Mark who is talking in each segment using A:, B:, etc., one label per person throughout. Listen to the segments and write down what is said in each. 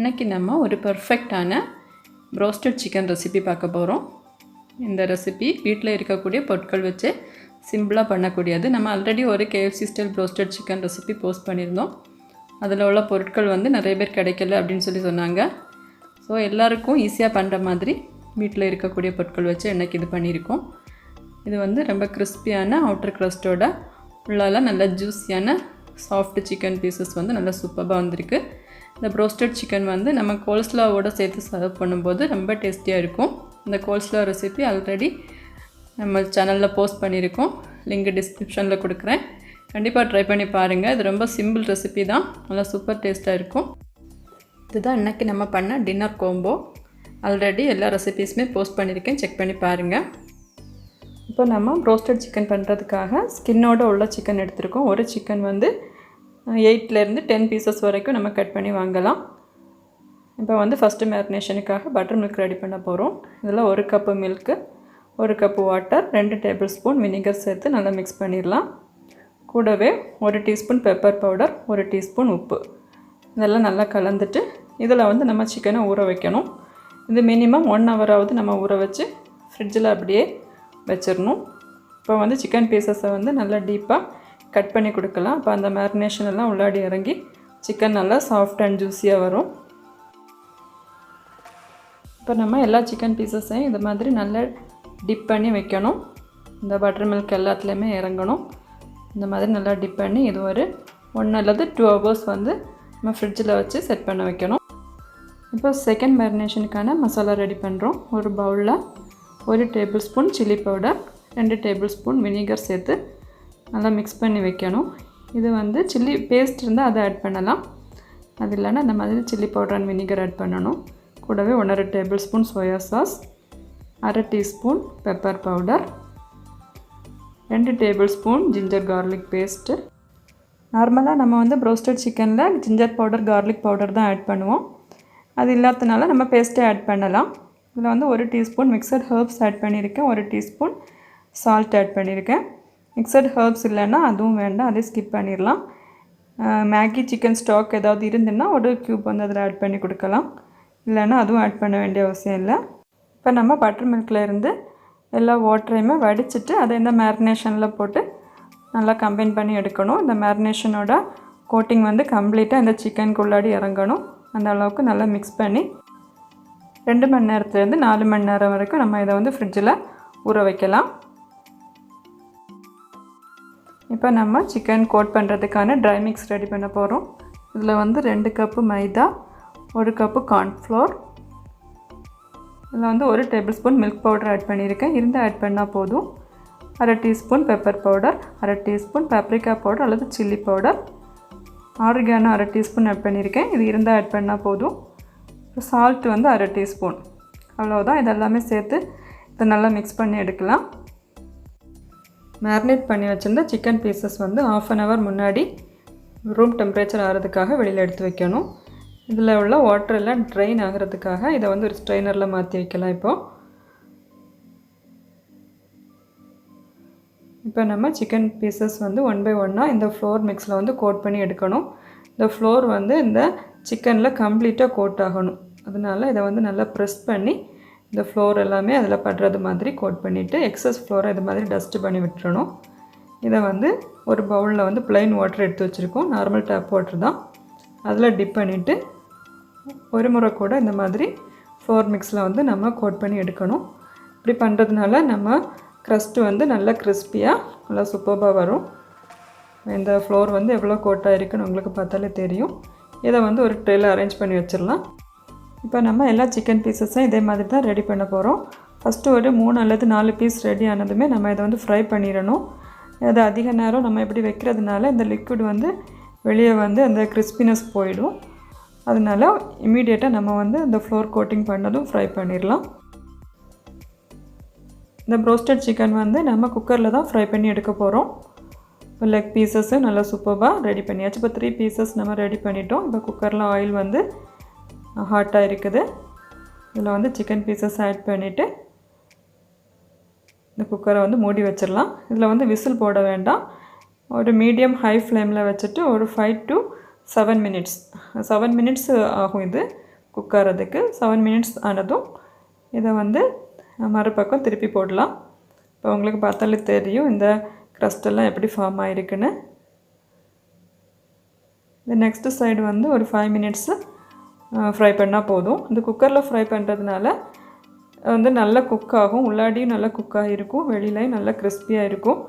A: இன்றைக்கி நம்ம ஒரு பர்ஃபெக்டான ப்ரோஸ்டட் சிக்கன் ரெசிபி பார்க்க போகிறோம். இந்த ரெசிபி வீட்டில் இருக்கக்கூடிய பொருட்கள் வச்சு சிம்பிளாக பண்ணக்கூடியது. நம்ம ஆல்ரெடி ஒரு KFC style broasted chicken recipe post பண்ணியிருந்தோம். அதில் உள்ள பொருட்கள் நிறைய பேர் கிடைக்கல அப்படின்னு சொன்னாங்க. ஸோ எல்லாருக்கும் ஈஸியாக பண்ணுற மாதிரி வீட்டில் இருக்கக்கூடிய பொருட்கள் வச்சு இன்றைக்கி இது பண்ணியிருக்கோம். இது ரொம்ப கிறிஸ்பியான அவுட்டர் க்ரஸ்ட்டோட உள்ளால நல்ல ஜூஸியான சாஃப்ட் சிக்கன் பீசஸ் நல்லா சூப்பராக வந்திருக்கு. இந்த ப்ரோஸ்டட் சிக்கன் நம்ம கோல்ஸ்லாவோடு சேர்த்து சர்வ் பண்ணும்போது ரொம்ப டேஸ்டியாக இருக்கும். இந்த கோல்ஸ்லா ரெசிபி ஆல்ரெடி நம்ம சேனலில் போஸ்ட் பண்ணியிருக்கோம். லிங்க் டிஸ்கிரிப்ஷனில் கொடுக்குறேன். கண்டிப்பாக ட்ரை பண்ணி பாருங்கள். இது ரொம்ப சிம்பிள் ரெசிபி தான், நல்லா சூப்பர் டேஸ்ட்டாக இருக்கும். இதுதான் இன்றைக்கி நம்ம பண்ண டின்னர் கோம்போ. ஆல்ரெடி எல்லா ரெசிபீஸுமே போஸ்ட் பண்ணியிருக்கேன், செக் பண்ணி பாருங்கள். இப்போ நம்ம ப்ரோஸ்டட் சிக்கன் பண்ணுறதுக்காக ஸ்கின்னோடு உள்ள சிக்கன் எடுத்துருக்கோம். ஒரு சிக்கன் 8லேருந்து 10 பீசஸ் வரைக்கும் நம்ம கட் பண்ணி வாங்கலாம். இப்போ ஃபஸ்ட்டு மேரினேஷனுக்காக பட்டர் மில்க் ரெடி பண்ண போகிறோம். இதில் 1 cup milk, 1 cup water, 2 table spoon vinegar சேர்த்து நல்லா மிக்ஸ் பண்ணிடலாம். கூடவே 1 டீஸ்பூன் பெப்பர் பவுடர், 1 டீஸ்பூன் உப்பு, இதெல்லாம் நல்லா கலந்துட்டு இதில் நம்ம சிக்கனை ஊற வைக்கணும். இது மினிமம் 1 ஹவராவது நம்ம ஊற வச்சு ஃப்ரிட்ஜில் அப்படியே வச்சிடணும். இப்போ சிக்கன் பீசஸை நல்லா டீப்பாக கட் பண்ணி கொடுக்கலாம். அப்போ அந்த மேரினேஷன் எல்லாம் உள்ளாடி இறங்கி சிக்கன் நல்லா சாஃப்ட் அண்ட் ஜூஸியாக வரும். இப்போ நம்ம எல்லா சிக்கன் பீசஸையும் இது மாதிரி நல்லா டிப் பண்ணி வைக்கணும். இந்த பட்டர் மில்க் எல்லாத்துலேயுமே இறங்கணும். இந்த மாதிரி நல்லா டிப் பண்ணி இது ஒரு 1 அல்லது 2 ஹவர்ஸ் நம்ம ஃப்ரிட்ஜில் வச்சு செட் பண்ண வைக்கணும். இப்போ செகண்ட் மேரினேஷனுக்கான மசாலா ரெடி பண்ணுறோம். ஒரு பவுலில் 1 table spoon chilli powder, 2 table spoon vinegar சேர்த்து நல்லா மிக்ஸ் பண்ணி வைக்கணும். இது சில்லி பேஸ்ட் இருந்தால் அதை ஆட் பண்ணலாம். அது இல்லைன்னா இந்த மாதிரி chilli powder and vinegar add பண்ணணும். கூடவே 1.5 tablespoon soya sauce, 1/2 teaspoon pepper powder, 2 tablespoon ginger garlic paste. நார்மலாக நம்ம ப்ரோஸ்டட் சிக்கனில் ஜிஞ்சர் பவுடர் கார்லிக் பவுடர் தான் ஆட் பண்ணுவோம். அது இல்லாததுனால நம்ம பேஸ்ட்டே ஆட் பண்ணலாம். இதில் 1 டீஸ்பூன் மிக்சட் ஹர்ப்ஸ் ஆட் பண்ணியிருக்கேன், 1 டீஸ்பூன் சால்ட் ஆட் பண்ணியிருக்கேன். மிக்சட் ஹர்ப்ஸ் இல்லைன்னா அதுவும் வேண்டாம், அதை ஸ்கிப் பண்ணிடலாம். மேகி சிக்கன் ஸ்டாக் ஏதாவது இருந்துன்னா 1 க்யூப் அதில் ஆட் பண்ணி கொடுக்கலாம். இல்லைன்னா அதுவும் ஆட் பண்ண வேண்டிய அவசியம் இல்லை. இப்போ நம்ம பட்டர் மில்கில் இருந்து எல்லா வாட்டரையுமே வடிச்சிட்டு அதை இந்த மேரினேஷனில் போட்டு நல்லா கம்பைன் பண்ணி எடுக்கணும். இந்த மேரினேஷனோட கோட்டிங் கம்ப்ளீட்டாக இந்த சிக்கனுக்குள்ளாடி இறங்கணும். அந்த அளவுக்கு நல்லா மிக்ஸ் பண்ணி 2 மணி நேரத்துலேருந்து 4 மணி நேரம் வரைக்கும் நம்ம இதை ஃப்ரிட்ஜில் ஊற வைக்கலாம். இப்போ நம்ம சிக்கன் கோட் பண்ணுறதுக்கான ட்ரை மிக்ஸ் ரெடி பண்ண போகிறோம். இதில் 2 கப்பு மைதா, 1 கப்பு கார்ன்ஃப்ளோர், இதில் 1 tablespoon milk powder add பண்ணியிருக்கேன். இருந்தால் ஆட் பண்ணால் போதும். 1/2 teaspoon pepper powder, 1/2 teaspoon paprika powder அல்லது chilli powder, oregano 1/2 teaspoon add பண்ணியிருக்கேன். இது இருந்தால் ஆட் பண்ணால் போதும். சால்ட் 1/2 டீஸ்பூன், அவ்வளோதான். இதெல்லாமே சேர்த்து இதை நல்லா மிக்ஸ் பண்ணி எடுக்கலாம். மேரினேட் பண்ணி வச்சுருந்த சிக்கன் பீசஸ் 1/2 அன் ஹவர் முன்னாடி ரூம் டெம்பரேச்சர் ஆகிறதுக்காக வெளியில் எடுத்து வைக்கணும். இதில் உள்ள வாட்டர் எல்லாம் ட்ரைன் ஆகிறதுக்காக இதை ஒரு ஸ்ட்ரைனரில் மாற்றி வைக்கலாம். இப்போ நம்ம சிக்கன் பீசஸ் 1 பை 1 இந்த ஃப்ளோர் மிக்ஸில் கோட் பண்ணி எடுக்கணும். இந்த ஃப்ளோர் இந்த சிக்கனில் கம்ப்ளீட்டாக கோட் ஆகணும். அதனால் இதை நல்லா ப்ரெஸ் பண்ணி இந்த ஃப்ளோர் எல்லாமே அதில் படுறது மாதிரி கோட் பண்ணிவிட்டு எக்ஸஸ் ஃப்ளோரை இது மாதிரி டஸ்ட்டு பண்ணி விட்டுறணும். இதை ஒரு பவுலில் ப்ளைன் வாட்டர் எடுத்து வச்சுருக்கோம். நார்மல் டேப் வாட்டர் தான். அதில் டிப் பண்ணிவிட்டு ஒரு முறை கூட இந்த மாதிரி ஃப்ளோர் மிக்ஸில் நம்ம கோட் பண்ணி எடுக்கணும். இப்படி பண்ணுறதுனால நம்ம க்ரஸ்ட்டு நல்லா கிறிஸ்பியாக நல்லா சூப்பராக வரும். இந்த ஃப்ளோர் எவ்வளோ கோட்டாக இருக்குன்னு உங்களுக்கு பார்த்தாலே தெரியும். இதை ஒரு ட்ரேயில் அரேஞ்ச் பண்ணி வச்சிடலாம். இப்போ நம்ம எல்லா சிக்கன் பீசஸும் இதே மாதிரி தான் ரெடி பண்ண போகிறோம். ஃபஸ்ட்டு ஒரு 3 அல்லது 4 பீஸ் ரெடி ஆனதுமே நம்ம இதை ஃப்ரை பண்ணிடணும். அது அதிக நேரம் நம்ம இப்படி வைக்கிறதுனால இந்த லிக்விட் வெளியே அந்த கிறிஸ்பினஸ் போயிடும். அதனால் இமீடியட்டாக நம்ம இந்த ஃப்ளோர் கோட்டிங் பண்ணதும் ஃப்ரை பண்ணிடலாம். இந்த ப்ரோஸ்டட் சிக்கன் நம்ம குக்கரில் தான் ஃப்ரை பண்ணி எடுக்க போகிறோம். இப்போ லெக் பீசஸும் நல்லா சூப்பராக ரெடி பண்ணியாச்சு. இப்போ 3 பீசஸ் நம்ம ரெடி பண்ணிட்டோம். இப்போ குக்கரில் ஆயில் ஹாட்டாக இருக்குது. இதில் சிக்கன் பீசஸ் ஆட் பண்ணிவிட்டு இந்த குக்கரை மூடி வச்சிடலாம். இதில் விசில் போட வேண்டாம். ஒரு மீடியம் ஹை ஃப்ளேமில் வச்சுட்டு ஒரு 5 to 7 மினிட்ஸ் ஆகும் இது குக் ஆகிறதுக்கு. 7 மினிட்ஸ் ஆனதும் இதை வந்து மறுபக்கம் திருப்பி போடலாம். இப்போ உங்களுக்கு பார்த்தாலே தெரியும் இந்த க்ரஸ்டெல்லாம் எப்படி ஃபார்ம் ஆகிருக்குன்னு. இந்த நெக்ஸ்ட்டு சைடு வந்து ஒரு 5 மினிட்ஸு ஃப்ரை பண்ணால் போதும். இந்த குக்கரில் ஃப்ரை பண்ணுறதுனால வந்து நல்லா குக் ஆகும், உள்ளாடியும் நல்லா குக் ஆகிருக்கும், வெளியிலையும் நல்லா கிறிஸ்பியாக இருக்கும்.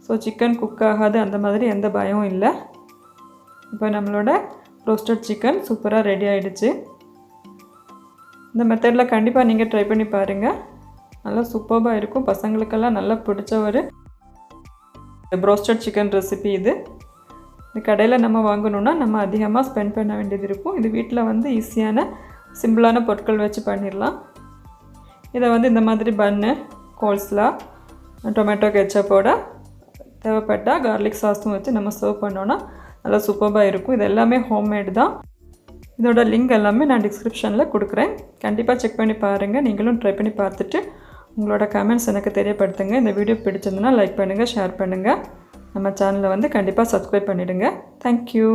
A: ஸோ சிக்கன் குக் ஆகாது அந்த மாதிரி எந்த பயமும் இல்லை. இப்போ நம்மளோட ரோஸ்டட் சிக்கன் சூப்பராக ரெடி ஆகிடுச்சு. இந்த மெத்தடில் கண்டிப்பாக நீங்கள் ட்ரை பண்ணி பாருங்கள், நல்லா சூப்பராக இருக்கும். பசங்களுக்கெல்லாம் நல்லா பிடிச்ச ஒரு ப்ரோஸ்டட் சிக்கன் ரெசிபி இது. இந்த கடையில் நம்ம வாங்கணுன்னா நம்ம அதிகமாக ஸ்பெண்ட் பண்ண வேண்டியது இருக்கும். இது வீட்டில் வந்து ஈஸியான சிம்பிளான பொருட்கள் வச்சு பண்ணிடலாம். இதை வந்து இந்த மாதிரி பன்னு, கோல்ஸ்லா, டொமேட்டோ கெச்சப்போட தேவைப்பட்டால் கார்லிக் சாஸும் வச்சு நம்ம சர்வ் பண்ணோன்னா நல்லா சூப்பராக இருக்கும். இது எல்லாமே ஹோம்மேடு தான். இதோட லிங்க் எல்லாமே நான் டிஸ்கிரிப்ஷனில் கொடுக்குறேன். கண்டிப்பாக செக் பண்ணி பாருங்கள். நீங்களும் ட்ரை பண்ணி பார்த்துட்டு உங்களோட கமெண்ட்ஸ் எனக்கு தெரியப்படுத்துங்க. இந்த வீடியோ பிடிச்சிருந்துன்னா லைக் பண்ணுங்கள், ஷேர் பண்ணுங்கள். நம்ம சேனலை வந்து கண்டிப்பாக சப்ஸ்கிரைப் பண்ணிவிடுங்க. தேங்க்யூ.